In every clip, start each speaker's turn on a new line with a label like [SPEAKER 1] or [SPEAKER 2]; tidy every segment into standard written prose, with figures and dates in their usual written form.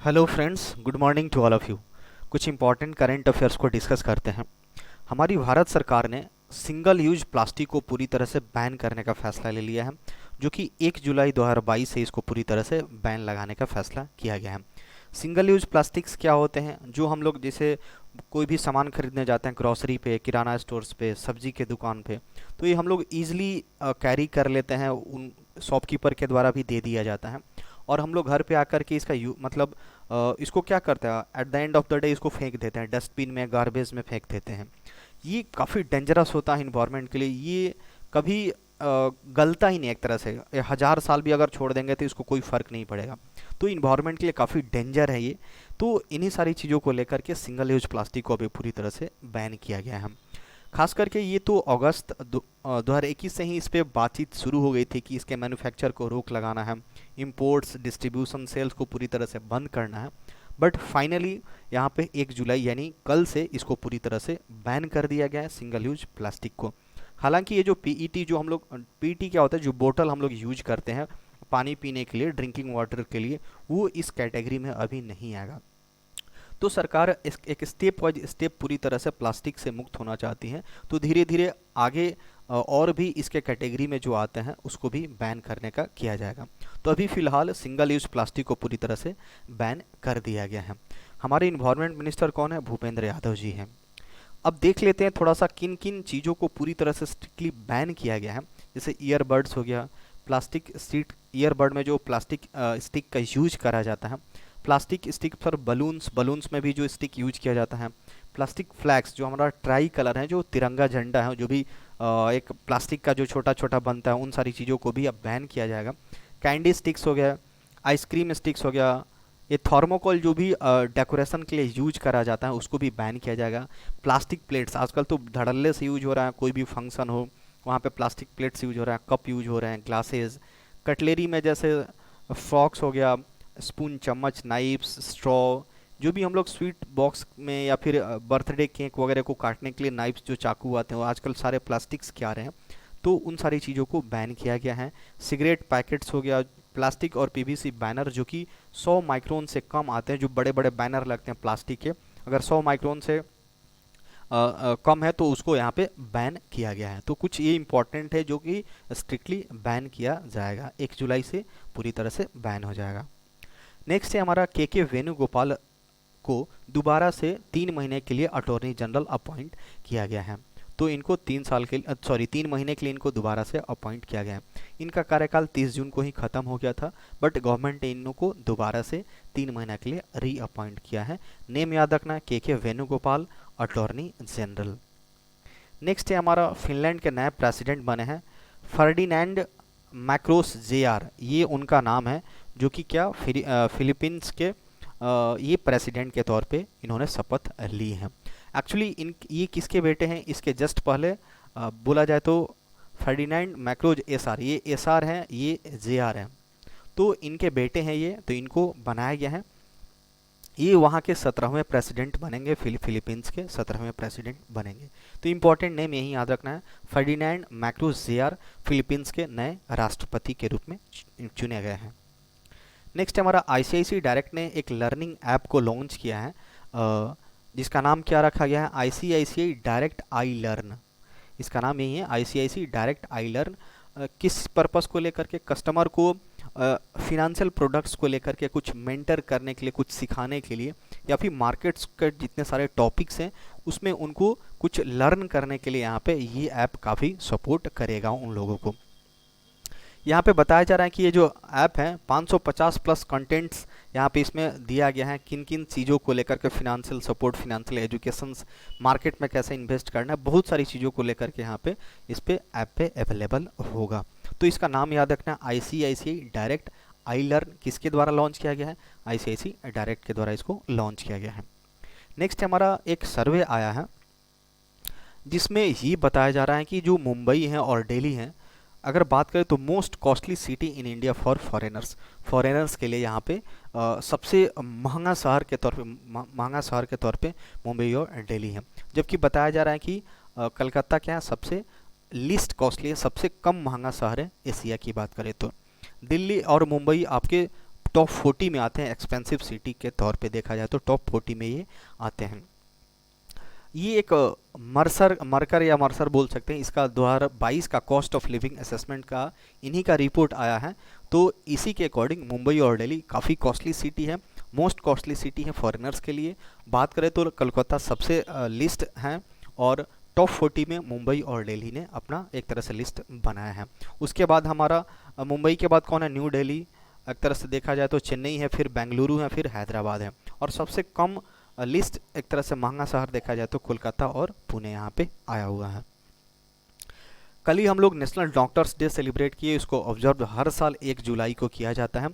[SPEAKER 1] Hello friends, good morning to all of you. कुछ important current affairs को discuss करते हैं। हमारी भारत सरकार ने सिंगल यूज प्लास्टिक को पूरी तरह से बैन करने का फैसला ले लिया है, जो कि 1 जुलाई 2022 से इसको पूरी तरह से बैन लगाने का फैसला किया गया है। सिंगल यूज प्लास्टिक्स क्या होते हैं? जो हम लोग जैसे कोई भी सामान खरीदने जाते हैं, ग्रोसरी पे, किराना स्टोर्स पे, सब्जी के दुकान पे, तो ये हम लोग ईजिली कैरी कर लेते हैं, उन शॉपकीपर के द्वारा भी दे दिया जाता है। और हम लोग घर पे आकर के इसका मतलब इसको क्या करते हैं, at the end of the day इसको फेंक देते हैं, डस्टबिन में, गार्बेज में फेंक देते हैं। ये काफ़ी डेंजरस होता है इन्वायरमेंट के लिए। ये कभी गलता ही नहीं एक तरह से। ये 1000 साल भी अगर छोड़ देंगे तो इसको कोई फ़र्क नहीं पड़ेगा। तो इन्वायरमेंट के लिए काफ़ी डेंजर है ये। तो इन्हीं सारी चीज़ों को लेकर के सिंगल यूज प्लास्टिक को अभी पूरी तरह से बैन किया गया है। खास करके ये तो अगस्त 2021 से ही इस पे बातचीत शुरू हो गई थी कि इसके मैन्युफैक्चर को रोक लगाना है, इंपोर्ट्स, डिस्ट्रीब्यूशन, सेल्स को पूरी तरह से बंद करना है। बट फाइनली यहाँ पे 1 जुलाई यानी कल से इसको पूरी तरह से बैन कर दिया गया है, सिंगल यूज प्लास्टिक को। हालांकि ये जो पीईटी, जो हम लोग पीईटी क्या होता है, जो बोतल हम लोग यूज करते हैं पानी पीने के लिए, ड्रिंकिंग वाटर के लिए, वो इस कैटेगरी में अभी नहीं आएगा। तो सरकार एक स्टेप वाइज स्टेप पूरी तरह से प्लास्टिक से मुक्त होना चाहती है। तो धीरे धीरे आगे और भी इसके कैटेगरी में जो आते हैं उसको भी बैन करने का किया जाएगा। तो अभी फ़िलहाल सिंगल यूज प्लास्टिक को पूरी तरह से बैन कर दिया गया है। हमारे इन्वायरमेंट मिनिस्टर कौन है? भूपेंद्र यादव जी हैं। अब देख लेते हैं थोड़ा सा किन किन चीज़ों को पूरी तरह से स्ट्रिक्टली बैन किया गया है। जैसे ईयरबड्स हो गया, प्लास्टिक स्टिक, ईयरबड में जो प्लास्टिक स्टिक का यूज करा जाता है, प्लास्टिक स्टिक पर बलून्स, बलून्स में भी जो स्टिक यूज किया जाता है, प्लास्टिक फ्लैग्स, जो हमारा ट्राई कलर है, जो तिरंगा झंडा है, जो भी एक प्लास्टिक का जो छोटा छोटा बनता है, उन सारी चीज़ों को भी अब बैन किया जाएगा। कैंडी स्टिक्स हो गया, आइसक्रीम स्टिक्स हो गया, ये थर्मोकोल जो भी डेकोरेशन के लिए यूज करा जाता है उसको भी बैन किया जाएगा। प्लास्टिक प्लेट्स आजकल तो धड़ल्ले से यूज हो रहा है, कोई भी फंक्शन हो वहाँ पे प्लास्टिक प्लेट्स यूज हो रहा है, कप यूज हो रहे हैं, ग्लासेस। कटलेरी में जैसे फॉक्स हो गया, स्पून, चम्मच, नाइफ्स, स्ट्रॉ, जो भी हम लोग स्वीट बॉक्स में या फिर बर्थडे केक वगैरह को काटने के लिए नाइफ्स, जो चाकू आते हैं, वो आजकल सारे प्लास्टिक्स के आ रहे हैं। तो उन सारी चीज़ों को बैन किया गया है। सिगरेट पैकेट्स हो गया, प्लास्टिक और पीवीसी बैनर जो कि 100 माइक्रोन से कम आते हैं, जो बड़े बड़े बैनर लगते हैं प्लास्टिक के, अगर 100 माइक्रोन से कम है तो उसको यहाँ पे बैन किया गया है। तो कुछ ये इंपॉर्टेंट है जो कि स्ट्रिक्टली बैन किया जाएगा, 1 जुलाई से पूरी तरह से बैन हो जाएगा। नेक्स्ट है हमारा के वेणुगोपाल को दोबारा से 3 महीने के लिए अटॉर्नी जनरल अपॉइंट किया गया है। तो इनको 3 महीने के लिए इनको दोबारा से अपॉइंट किया गया है। इनका कार्यकाल 30 जून को ही खत्म हो गया था, बट गवर्नमेंट ने इनको दोबारा से 3 महीना के लिए री अपॉइंट किया है। नेम याद रखना, के वेणुगोपाल, अटॉर्नी जनरल। नेक्स्ट है हमारा फिनलैंड के नए प्रेसिडेंट बने हैं फर्डिनेंड मैक्रोस जेआर, ये उनका नाम है, जो कि क्या फिलीपींस के ये प्रेसिडेंट के तौर पे इन्होंने शपथ ली है। एक्चुअली इन ये किसके बेटे हैं? इसके जस्ट पहले बोला जाए तो फर्डिनेंड मैक्रोज एसआर, ये एसआर हैं, ये जेआर हैं, तो इनके बेटे हैं ये। तो इनको बनाया गया है, ये वहाँ के 17वें प्रेसिडेंट बनेंगे, फिलीपींस के 17वें प्रेसिडेंट बनेंगे। तो इम्पॉर्टेंट नेम यही याद रखना है, फर्डिनेंड मैक्रोज जेआर फिलीपींस के नए राष्ट्रपति के रूप में चुने गए हैं। नेक्स्ट हमारा आईसीआईसी डायरेक्ट ने एक लर्निंग ऐप को लॉन्च किया है, जिसका नाम क्या रखा गया है? ICICI direct I learn. इसका नाम यही है, आईसीआईसी डायरेक्ट आई लर्न। किस पर्पस को लेकर के? कस्टमर को फिनेंशियल प्रोडक्ट्स को लेकर के कुछ मेंटर करने के लिए, कुछ सिखाने के लिए, या फिर मार्केट्स के जितने सारे टॉपिक्स हैं उसमें उनको कुछ लर्न करने के लिए यहाँ पे ये ऐप काफ़ी सपोर्ट करेगा उन लोगों को। यहाँ पे बताया जा रहा है कि ये जो ऐप है 550 प्लस कंटेंट्स यहाँ पे इसमें दिया गया है, किन किन चीज़ों को लेकर के, financial support, financial education, market में कैसे इन्वेस्ट करना है, बहुत सारी चीज़ों को लेकर के यहाँ पे इस पे ऐप पे अवेलेबल होगा। तो इसका नाम याद रखना, आईसीआईसीआई डायरेक्ट आई लर्न। किसके द्वारा लॉन्च किया गया है? आईसीआईसीआई डायरेक्ट के द्वारा इसको लॉन्च किया गया है। नेक्स्ट हमारा एक सर्वे आया है जिसमें ये बताया जा रहा है कि जो मुंबई है और दिल्ली है, अगर बात करें तो most costly city in India for foreigners, foreigners के लिए यहाँ पे सबसे महंगा शहर के तौर पे, महंगा शहर के तौर पे मुंबई और दिल्ली है। जबकि बताया जा रहा है कि कलकत्ता क्या है? सबसे लीस्ट कॉस्टली है, सबसे कम महंगा शहर है एशिया की बात करें तो। दिल्ली और मुंबई आपके टॉप 40 में आते हैं, एक्सपेंसिव सिटी के तौर पे देखा जाए तो टॉप 40 में ये आते हैं। ये एक मर्कर बोल सकते हैं, इसका 2022 का कॉस्ट ऑफ लिविंग असेसमेंट का इन्हीं का रिपोर्ट आया है। तो इसी के अकॉर्डिंग मुंबई और दिल्ली काफ़ी कॉस्टली सिटी है, मोस्ट कॉस्टली सिटी है फॉरेनर्स के लिए। बात करें तो कोलकाता सबसे लिस्ट है, और टॉप 40 में मुंबई और दिल्ली ने अपना एक तरह से लिस्ट बनाया है। उसके बाद हमारा मुंबई के बाद कौन है? न्यू दिल्ली। एक तरह से देखा जाए तो चेन्नई है, फिर बेंगलुरु है, फिर हैदराबाद है, और सबसे कम लिस्ट एक तरह से महंगा शहर देखा जाए तो कोलकाता और पुणे यहाँ पे आया हुआ है। कल ही हम लोग नेशनल डॉक्टर्स डे सेलिब्रेट किए, इसको ऑब्जर्व हर साल 1 जुलाई को किया जाता है।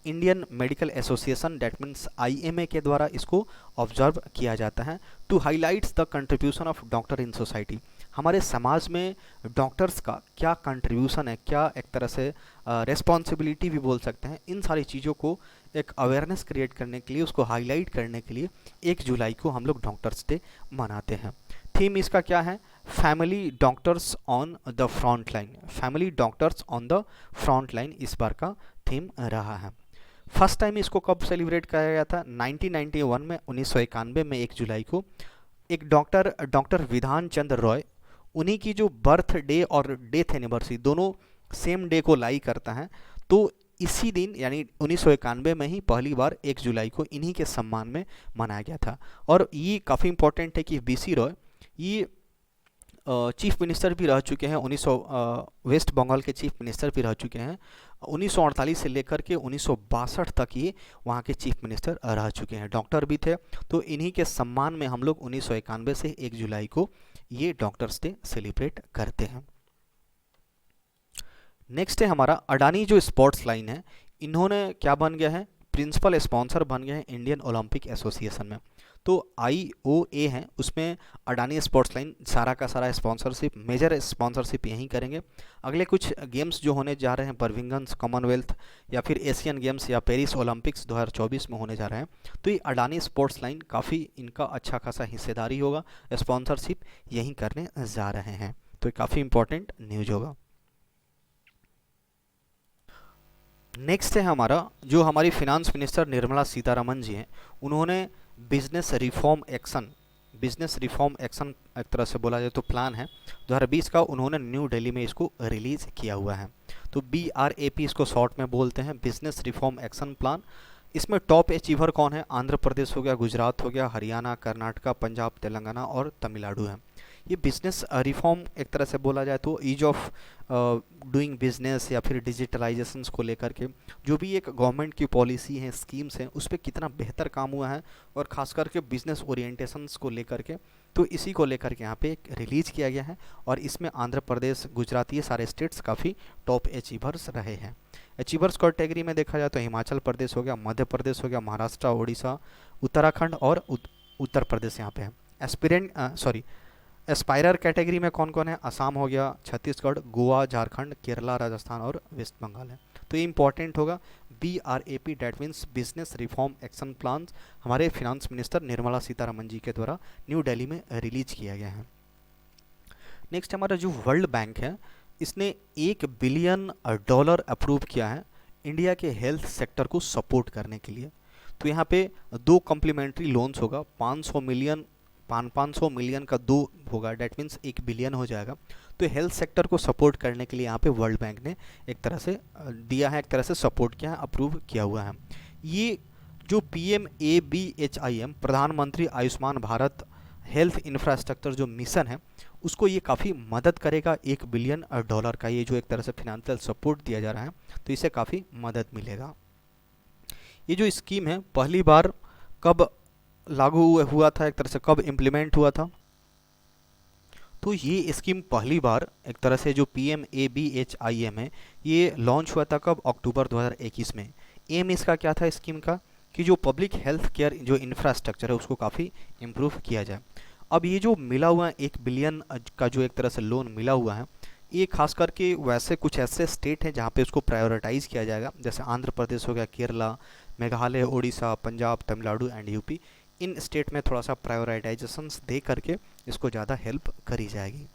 [SPEAKER 1] Indian medical association that means IMA के द्वारा इसको ऑब्जर्व किया जाता है to highlights the contribution of doctor in society. हमारे समाज में डॉक्टर्स का क्या कंट्रीब्यूशन है, क्या एक तरह से रेस्पॉन्सिबिलिटी भी बोल सकते हैं, इन सारी चीज़ों को एक अवेयरनेस क्रिएट करने के लिए, उसको हाईलाइट करने के लिए 1 जुलाई को हम लोग डॉक्टर्स डे मनाते हैं। थीम इसका क्या है? Family doctors on the front line. Family doctors on the front line इस बार का थीम रहा है। फर्स्ट टाइम इसको कब सेलिब्रेट किया गया था? 1991 में, 1991 में 1 जुलाई को एक डॉक्टर विधान चंद्र रॉय, उन्हीं की जो बर्थ डे और डेथ एनिवर्सरी दोनों सेम डे को लाई करता है। तो इसी दिन यानी 1991 में ही पहली बार 1 जुलाई को इन्हीं के सम्मान में मनाया गया था। और ये काफ़ी इंपॉर्टेंट है कि BC रॉय ये चीफ मिनिस्टर भी रह चुके हैं, वेस्ट बंगाल के चीफ मिनिस्टर भी रह चुके हैं। 1948 से लेकर के 1962 तक ये वहाँ के चीफ मिनिस्टर रह चुके हैं, डॉक्टर भी थे। तो इन्हीं के सम्मान में हम लोग 1991 से 1 जुलाई को ये डॉक्टर्स डे सेलिब्रेट करते हैं। नेक्स्ट है हमारा अडानी जो स्पोर्ट्स लाइन है, इन्होंने क्या बन गया है? प्रिंसिपल स्पॉन्सर बन गए हैं इंडियन ओलंपिक एसोसिएशन में। तो IOA है, उसमें अडानी स्पोर्ट्स लाइन सारा का सारा स्पॉन्सरशिप, मेजर स्पॉन्सरशिप यहीं करेंगे। अगले कुछ गेम्स जो होने जा रहे हैं, बर्मिंघम कॉमनवेल्थ या फिर एशियन गेम्स या पेरिस ओलंपिक्स 2024 में होने जा रहे हैं, तो ये अडानी स्पोर्ट्स लाइन काफ़ी इनका अच्छा खासा हिस्सेदारी होगा, स्पॉन्सरशिप यहीं करने जा रहे हैं। तो ये काफ़ी इंपॉर्टेंट न्यूज होगा। नेक्स्ट है हमारा जो हमारी फिनांस मिनिस्टर निर्मला सीतारमण जी हैं, उन्होंने बिजनेस रिफॉर्म एक्शन एक तरह से बोला जाए तो प्लान है 2020 का, उन्होंने न्यू दिल्ली में इसको रिलीज किया हुआ है। तो BRAP इसको शॉर्ट में बोलते हैं, बिजनेस रिफॉर्म एक्शन प्लान। इसमें टॉप अचीवर कौन है? आंध्र प्रदेश हो गया, गुजरात हो गया, हरियाणा, कर्नाटका, पंजाब, तेलंगाना और तमिलनाडु है। ये बिजनेस रिफॉर्म एक तरह से बोला जाए तो ईज ऑफ डूइंग बिजनेस या फिर डिजिटलाइजेशंस को लेकर के जो भी एक गवर्नमेंट की पॉलिसी है, स्कीम्स हैं, उस पर कितना बेहतर काम हुआ है, और ख़ास करके बिजनेस ओरिएंटेशंस को लेकर के, तो इसी को लेकर के यहाँ पे एक रिलीज किया गया है। और इसमें आंध्र प्रदेश, गुजरात, ये सारे स्टेट्स काफ़ी टॉप अचीवर्स रहे हैं। अचीवर्स कैटेगरी में देखा जाए तो हिमाचल प्रदेश हो गया, मध्य प्रदेश हो गया, महाराष्ट्र, उड़ीसा, उत्तराखंड और उत्तर प्रदेश यहाँ पे है। एस्पायरर कैटेगरी में कौन कौन है? असम हो गया, छत्तीसगढ़, गोवा, झारखंड, केरला, राजस्थान और वेस्ट बंगाल है। तो ये इंपॉर्टेंट होगा। BRAP that means business reform action plan हमारे फिनांस मिनिस्टर निर्मला सीतारमण जी के द्वारा न्यू दिल्ली में रिलीज किया गया है। नेक्स्ट हमारा जो वर्ल्ड बैंक है, इसने $1 बिलियन अप्रूव किया है इंडिया के हेल्थ सेक्टर को सपोर्ट करने के लिए। तो यहाँ पे 2 कम्प्लीमेंट्री लोन्स होगा, 500 मिलियन का 2 होगा, डेट मीन्स 1 बिलियन हो जाएगा। तो हेल्थ सेक्टर को सपोर्ट करने के लिए यहाँ पे वर्ल्ड बैंक ने एक तरह से दिया है, एक तरह से सपोर्ट किया है, अप्रूव किया हुआ है। ये जो PMABHIM प्रधानमंत्री आयुष्मान भारत हेल्थ इंफ्रास्ट्रक्चर जो मिशन है, उसको ये काफ़ी मदद करेगा। $1 बिलियन का ये जो एक तरह से फिनेंशियल सपोर्ट दिया जा रहा है, तो इससे काफ़ी मदद मिलेगा। ये जो स्कीम है पहली बार कब लागू हुआ था, एक तरह से कब इम्प्लीमेंट हुआ था? तो ये स्कीम पहली बार एक तरह से जो PMABHIM है, ये लॉन्च हुआ था कब? अक्टूबर 2021 में। एम इसका क्या था स्कीम का? कि जो पब्लिक हेल्थ केयर जो इंफ्रास्ट्रक्चर है उसको काफ़ी इम्प्रूव किया जाए। अब ये जो मिला हुआ है 1 बिलियन का जो एक तरह से लोन मिला हुआ है, ये खास करके वैसे कुछ ऐसे स्टेट हैं जहाँ पे उसको प्रायोरिटाइज़ किया जाएगा, जैसे आंध्र प्रदेश हो गया, Kerala, Meghalaya, Orissa, Punjab, Tamil Nadu and UP। In state में थोड़ा सा प्रायोरिटाइजेशंस दे करके इसको ज़्यादा हेल्प करी जाएगी।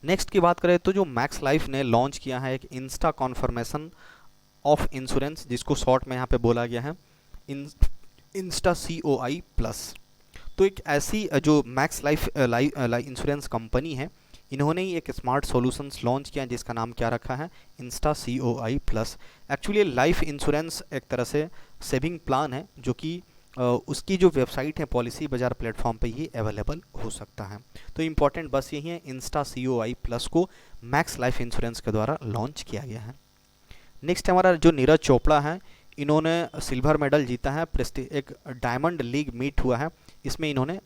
[SPEAKER 1] नेक्स्ट की बात करें तो जो मैक्स लाइफ ने लॉन्च किया है एक इंस्टा कॉन्फर्मेशन ऑफ इंश्योरेंस, जिसको शॉर्ट में यहाँ पे बोला गया है इंस्टा COI प्लस। तो एक ऐसी जो मैक्स लाइफ इंश्योरेंस कंपनी है, इन्होंने ही एक स्मार्ट सॉल्यूशंस लॉन्च किया जिसका नाम क्या रखा है, Insta COI plus. Actually life insurance एक तरह से सेविंग प्लान है जो कि उसकी जो वेबसाइट है पॉलिसी बाजार प्लेटफॉर्म पे ही अवेलेबल हो सकता है। तो इम्पॉर्टेंट बस यही है, इंस्टा COI प्लस को मैक्स लाइफ इंश्योरेंस के द्वारा लॉन्च किया गया है। नेक्स्ट हमारा जो नीरज चोपड़ा है, इन्होंने सिल्वर मेडल जीता है, एक डायमंड लीग मीट हुआ है, इसमें इन्होंने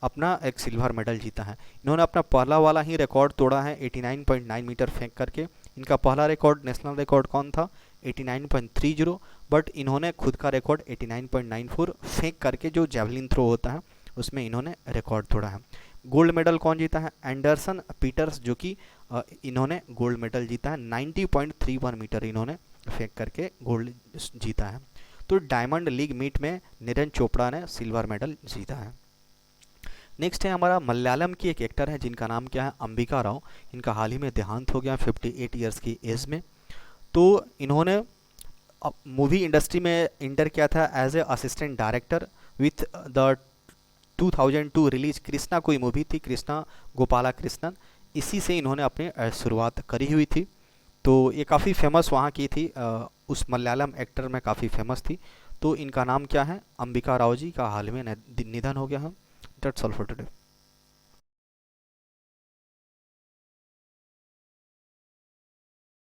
[SPEAKER 1] अपना एक सिल्वर मेडल जीता है। इन्होंने अपना पहला वाला ही रिकॉर्ड तोड़ा है 89.9 मीटर फेंक करके। इनका पहला रिकॉर्ड नेशनल रिकॉर्ड कौन था, 89.30, बट इन्होंने खुद का रिकॉर्ड 89.94 फेंक करके, जो जेवलिन थ्रो होता है उसमें इन्होंने रिकॉर्ड तोड़ा है। गोल्ड मेडल कौन जीता है, एंडरसन पीटर्स, जो कि इन्होंने गोल्ड मेडल जीता है, 90.31 मीटर इन्होंने फेंक करके गोल्ड जीता है। तो डायमंड लीग मीट में नीरज चोपड़ा ने सिल्वर मेडल जीता है। नेक्स्ट है हमारा मलयालम की एक एक्टर है जिनका नाम क्या है, अंबिका राव। इनका हाल ही में देहांत हो गया 58 ईयर्स की एज में। तो इन्होंने मूवी इंडस्ट्री में इंटर किया था as a assistant director with the 2002 release Krishna, कोई मूवी थी, कृष्णा गोपाला कृष्णन, इसी से इन्होंने अपनी शुरुआत करी हुई थी। तो ये काफ़ी फेमस वहाँ की थी, उस मलयालम एक्टर में काफ़ी फेमस थी। तो इनका नाम क्या है, अंबिका राव जी का हाल में निधन हो गया है। That's all for today.